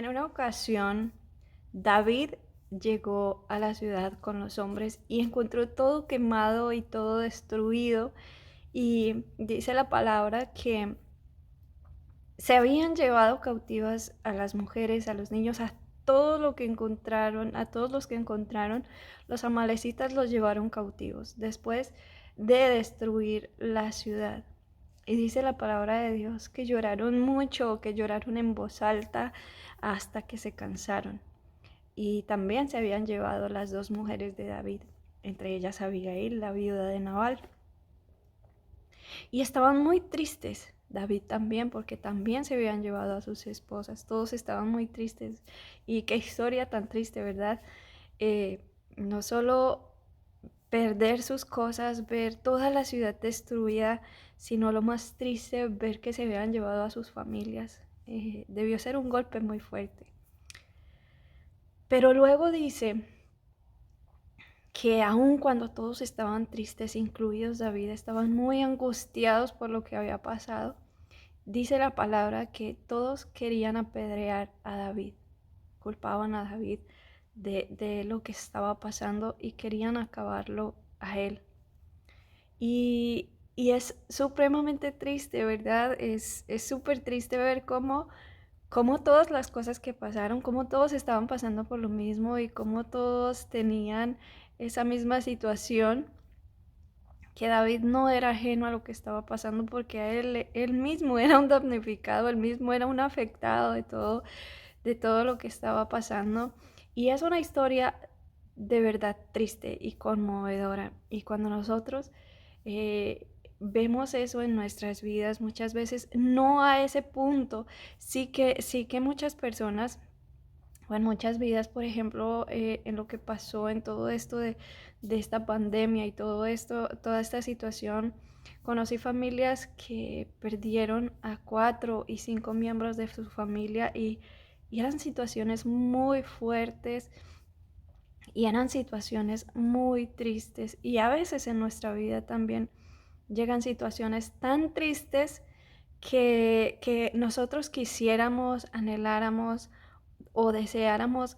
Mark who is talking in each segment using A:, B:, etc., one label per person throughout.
A: En una ocasión, David llegó a la ciudad con los hombres y encontró todo quemado y todo destruido. Y dice la palabra que se habían llevado cautivas a las mujeres, a los niños, a todo lo que encontraron, a todos los que encontraron, los amalecitas los llevaron cautivos después de destruir la ciudad. Y dice la palabra de Dios que lloraron mucho, que lloraron en voz alta hasta que se cansaron. Y también se habían llevado las dos mujeres de David, entre ellas Abigail, la viuda de Nabal. Y estaban muy tristes, David también, porque también se habían llevado a sus esposas. Todos estaban muy tristes. Y qué historia tan triste, ¿verdad? No solo perder sus cosas, ver toda la ciudad destruida, sino lo más triste, ver que se habían llevado a sus familias. Debió ser un golpe muy fuerte. Pero luego dice que aun cuando todos estaban tristes, incluidos David, estaban muy angustiados por lo que había pasado, dice la palabra que todos querían apedrear a David, culpaban a David de lo que estaba pasando y querían acabarlo a él. Y es supremamente triste, ¿verdad? Es súper triste ver cómo todas las cosas que pasaron, cómo todos estaban pasando por lo mismo y cómo todos tenían esa misma situación, que David no era ajeno a lo que estaba pasando porque él mismo era un damnificado, él mismo era un afectado de todo lo que estaba pasando. Y es una historia de verdad triste y conmovedora. Y cuando nosotros eh, vemos eso en nuestras vidas, muchas veces no a ese punto, sí que muchas personas o en muchas vidas, por ejemplo, en lo que pasó en todo esto de esta pandemia y todo esto, toda esta situación, conocí familias que perdieron a 4 y 5 miembros de su familia y eran situaciones muy fuertes y eran situaciones muy tristes. Y a veces en nuestra vida también llegan situaciones tan tristes que nosotros quisiéramos, anheláramos o deseáramos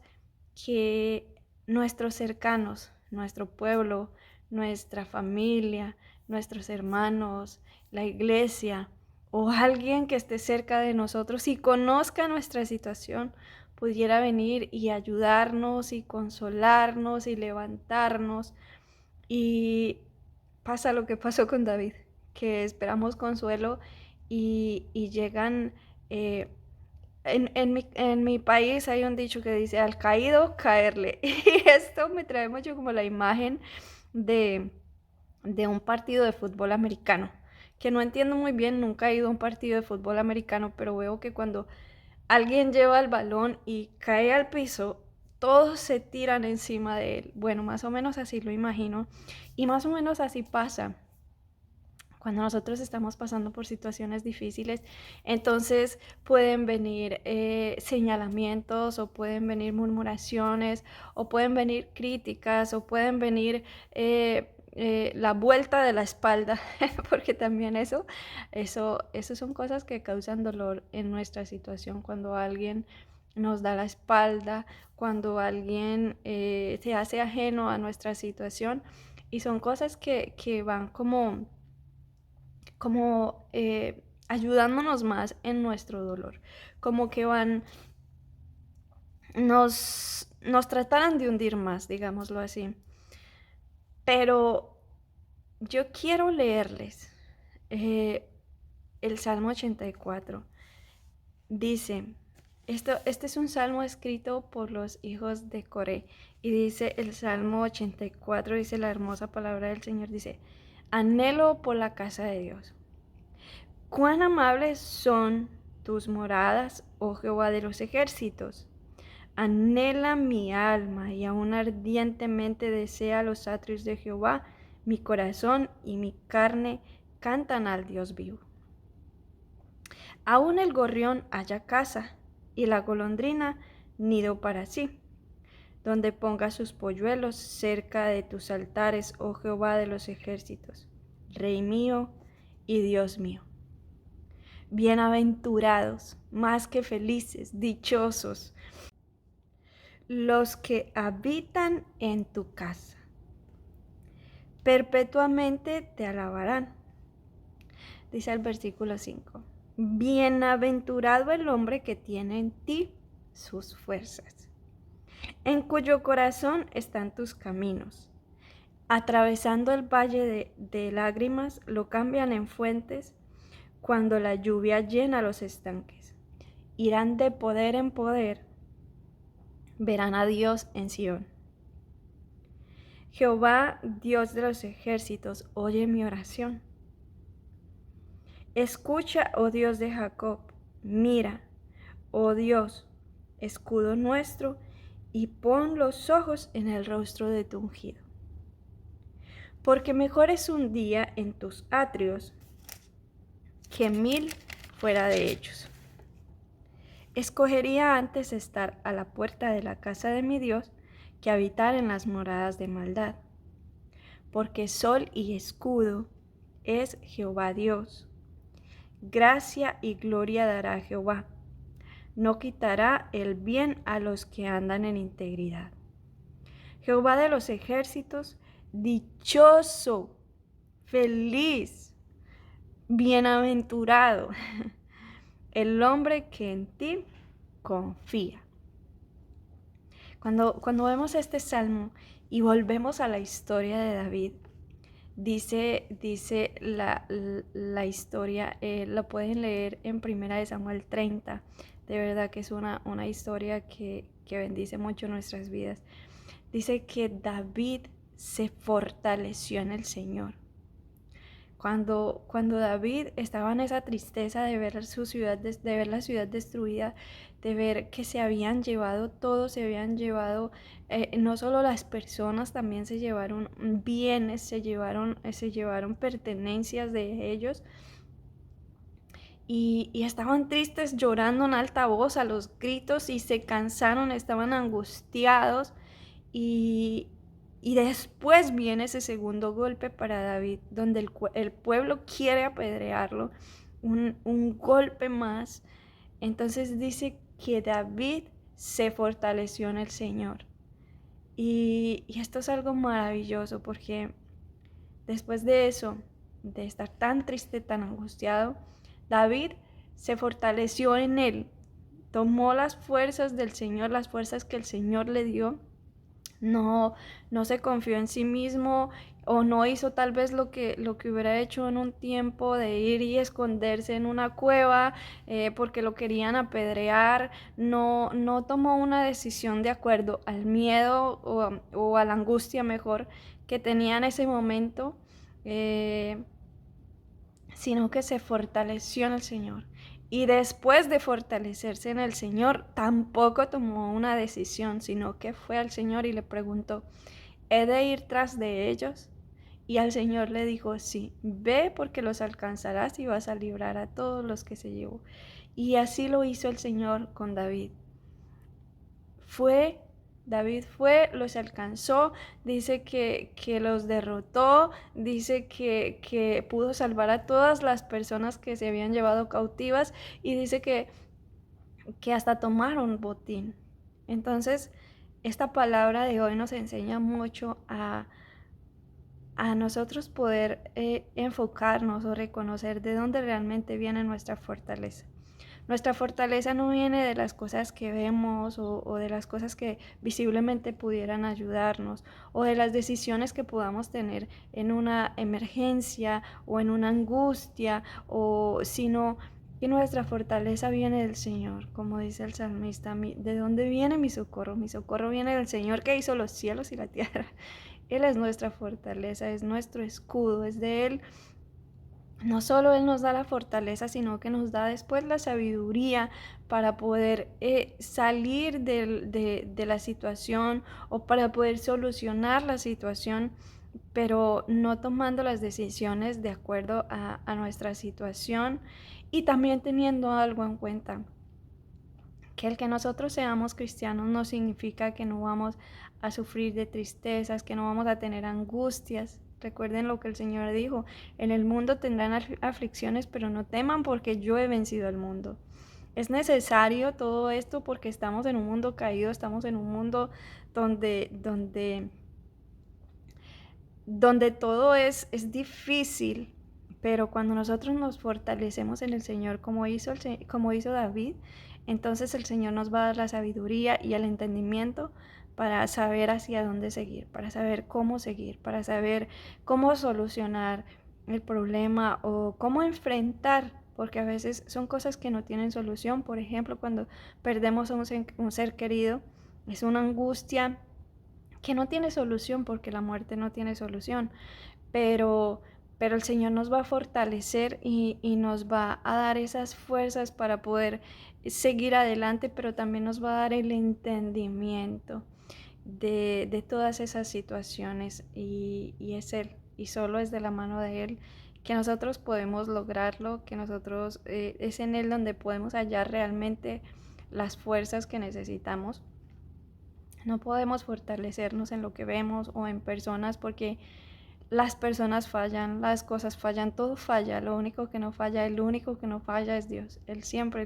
A: que nuestros cercanos, nuestro pueblo, nuestra familia, nuestros hermanos, la iglesia o alguien que esté cerca de nosotros y conozca nuestra situación, pudiera venir y ayudarnos y consolarnos y levantarnos. Y pasa lo que pasó con David, que esperamos consuelo y llegan eh, en mi país hay un dicho que dice, al caído, caerle. Y esto me trae mucho como la imagen de, de un partido de fútbol americano, que no entiendo muy bien, nunca he ido a un partido de fútbol americano, pero veo que cuando alguien lleva el balón y cae al piso, todos se tiran encima de él. Bueno, más o menos así lo imagino, y más o menos así pasa cuando nosotros estamos pasando por situaciones difíciles. Entonces pueden venir señalamientos o pueden venir murmuraciones o pueden venir críticas o pueden venir la vuelta de la espalda, porque también eso son cosas que causan dolor en nuestra situación cuando alguien nos da la espalda, cuando alguien se hace ajeno a nuestra situación, y son cosas que van como ayudándonos más en nuestro dolor, como que nos trataran de hundir más, digámoslo así. Pero yo quiero leerles eh, el Salmo 84. Dice, este es un salmo escrito por los hijos de Coré, y dice el Salmo 84, dice la hermosa palabra del Señor, dice, anhelo por la casa de Dios. Cuán amables son tus moradas, oh Jehová de los ejércitos. Anhela mi alma y aún ardientemente desea los atrios de Jehová. Mi corazón y mi carne cantan al Dios vivo. Aún el gorrión halla casa y la golondrina nido para sí, donde ponga sus polluelos cerca de tus altares, oh Jehová de los ejércitos, Rey mío y Dios mío. Bienaventurados, más que felices, dichosos, los que habitan en tu casa. Perpetuamente te alabarán. Dice el versículo 5. Bienaventurado el hombre que tiene en ti sus fuerzas, en cuyo corazón están tus caminos. Atravesando el valle de lágrimas, lo cambian en fuentes cuando la lluvia llena los estanques. Irán de poder en poder, verán a Dios en Sión. Jehová, Dios de los ejércitos, oye mi oración. Escucha, oh Dios de Jacob, mira, oh Dios, escudo nuestro, y pon los ojos en el rostro de tu ungido. Porque mejor es un día en tus atrios que 1000 fuera de ellos. Escogería antes estar a la puerta de la casa de mi Dios que habitar en las moradas de maldad. Porque sol y escudo es Jehová Dios. Gracia y gloria dará Jehová. No quitará el bien a los que andan en integridad. Jehová de los ejércitos, dichoso, feliz, bienaventurado el hombre que en ti confía. Cuando vemos este salmo y volvemos a la historia de David, dice la historia, lo pueden leer en 1 Samuel 30. De verdad que es una historia que bendice mucho nuestras vidas. Dice que David se fortaleció en el Señor. Cuando David estaba en esa tristeza de ver su ciudad, de ver la ciudad destruida, de ver que se habían llevado todo, se habían llevado no solo las personas, también se llevaron bienes, se llevaron pertenencias de ellos. Y estaban tristes, llorando en alta voz a los gritos, y se cansaron, estaban angustiados. Y después viene ese segundo golpe para David, donde el pueblo quiere apedrearlo, un golpe más. Entonces dice que David se fortaleció en el Señor. Y esto es algo maravilloso, porque después de eso, de estar tan triste, tan angustiado, David se fortaleció en él, tomó las fuerzas del Señor, las fuerzas que el Señor le dio. No se confió en sí mismo, o no hizo tal vez lo que hubiera hecho en un tiempo, de ir y esconderse en una cueva porque lo querían apedrear. No tomó una decisión de acuerdo al miedo o a la angustia mejor que tenía en ese momento, sino que se fortaleció en el Señor. Y después de fortalecerse en el Señor, tampoco tomó una decisión, sino que fue al Señor y le preguntó: ¿he de ir tras de ellos? Y al Señor le dijo: sí, ve, porque los alcanzarás y vas a librar a todos los que se llevó. Y así lo hizo el Señor con David. David fue, los alcanzó, dice que los derrotó, dice que pudo salvar a todas las personas que se habían llevado cautivas, y dice que hasta tomaron botín. Entonces, esta palabra de hoy nos enseña mucho a nosotros poder enfocarnos o reconocer de dónde realmente viene nuestra fortaleza. Nuestra fortaleza no viene de las cosas que vemos o de las cosas que visiblemente pudieran ayudarnos, o de las decisiones que podamos tener en una emergencia o en una angustia, sino que nuestra fortaleza viene del Señor. Como dice el salmista: ¿de dónde viene mi socorro? Mi socorro viene del Señor, que hizo los cielos y la tierra. Él es nuestra fortaleza, es nuestro escudo, es de Él. No solo Él nos da la fortaleza, sino que nos da después la sabiduría para poder salir de la situación, o para poder solucionar la situación, pero no tomando las decisiones de acuerdo a nuestra situación, y también teniendo algo en cuenta: que el que nosotros seamos cristianos no significa que no vamos a sufrir de tristezas, que no vamos a tener angustias. Recuerden lo que el Señor dijo, en el mundo tendrán aflicciones, pero no teman porque yo he vencido al mundo. Es necesario todo esto porque estamos en un mundo caído, estamos en un mundo donde todo es difícil, pero cuando nosotros nos fortalecemos en el Señor como hizo David, entonces el Señor nos va a dar la sabiduría y el entendimiento para saber hacia dónde seguir, para saber cómo solucionar el problema o cómo enfrentar, porque a veces son cosas que no tienen solución. Por ejemplo, cuando perdemos a un ser querido, es una angustia que no tiene solución porque la muerte no tiene solución, pero, pero el Señor nos va a fortalecer y nos va a dar esas fuerzas para poder seguir adelante, pero también nos va a dar el entendimiento de todas esas situaciones y es Él, y solo es de la mano de Él que nosotros podemos lograrlo, que nosotros es en Él donde podemos hallar realmente las fuerzas que necesitamos. No podemos fortalecernos en lo que vemos o en personas porque las personas fallan, las cosas fallan, todo falla. Lo único que no falla, el único que no falla es Dios. Él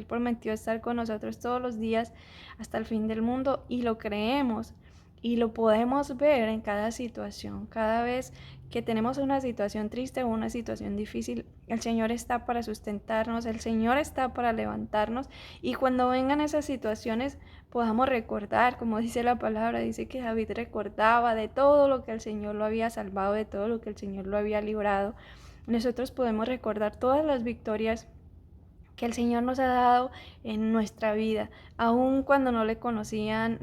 A: prometió estar con nosotros todos los días hasta el fin del mundo y lo creemos y lo podemos ver en cada situación. Cada vez que tenemos una situación triste o una situación difícil, el Señor está para sustentarnos, el Señor está para levantarnos y cuando vengan esas situaciones podamos recordar, como dice la palabra, dice que David recordaba de todo lo que el Señor lo había salvado, de todo lo que el Señor lo había librado. Nosotros podemos recordar todas las victorias que el Señor nos ha dado en nuestra vida, aun cuando no le conocíamos,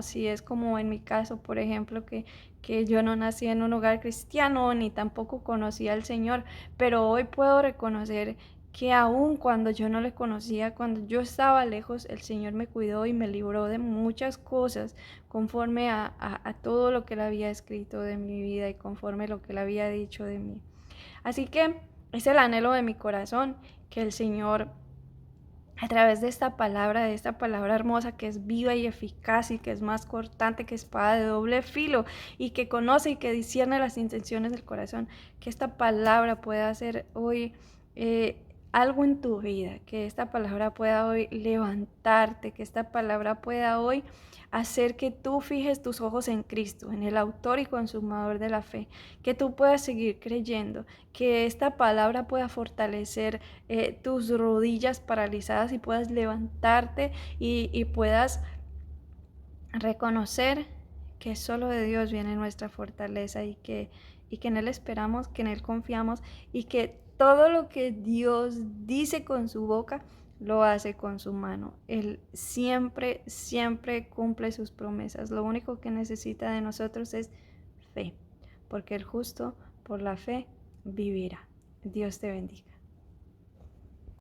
A: si es como en mi caso, por ejemplo, que yo no nací en un hogar cristiano ni tampoco conocía al Señor, pero hoy puedo reconocer que aun cuando yo no le conocía, cuando yo estaba lejos, el Señor me cuidó y me libró de muchas cosas conforme a todo lo que Él había escrito de mi vida y conforme lo que Él había dicho de mí. Así que es el anhelo de mi corazón que el Señor, a través de esta palabra hermosa que es viva y eficaz y que es más cortante que espada de doble filo y que conoce y que discierne las intenciones del corazón, que esta palabra pueda hacer hoy algo en tu vida, que esta palabra pueda hoy levantarte, que esta palabra pueda hoy hacer que tú fijes tus ojos en Cristo, en el autor y consumador de la fe, que tú puedas seguir creyendo, que esta palabra pueda fortalecer tus rodillas paralizadas y puedas levantarte y puedas reconocer que solo de Dios viene nuestra fortaleza y que en Él esperamos, que en Él confiamos y que todo lo que Dios dice con su boca lo hace con su mano. Él siempre, siempre cumple sus promesas. Lo único que necesita de nosotros es fe, porque el justo por la fe vivirá. Dios te bendiga.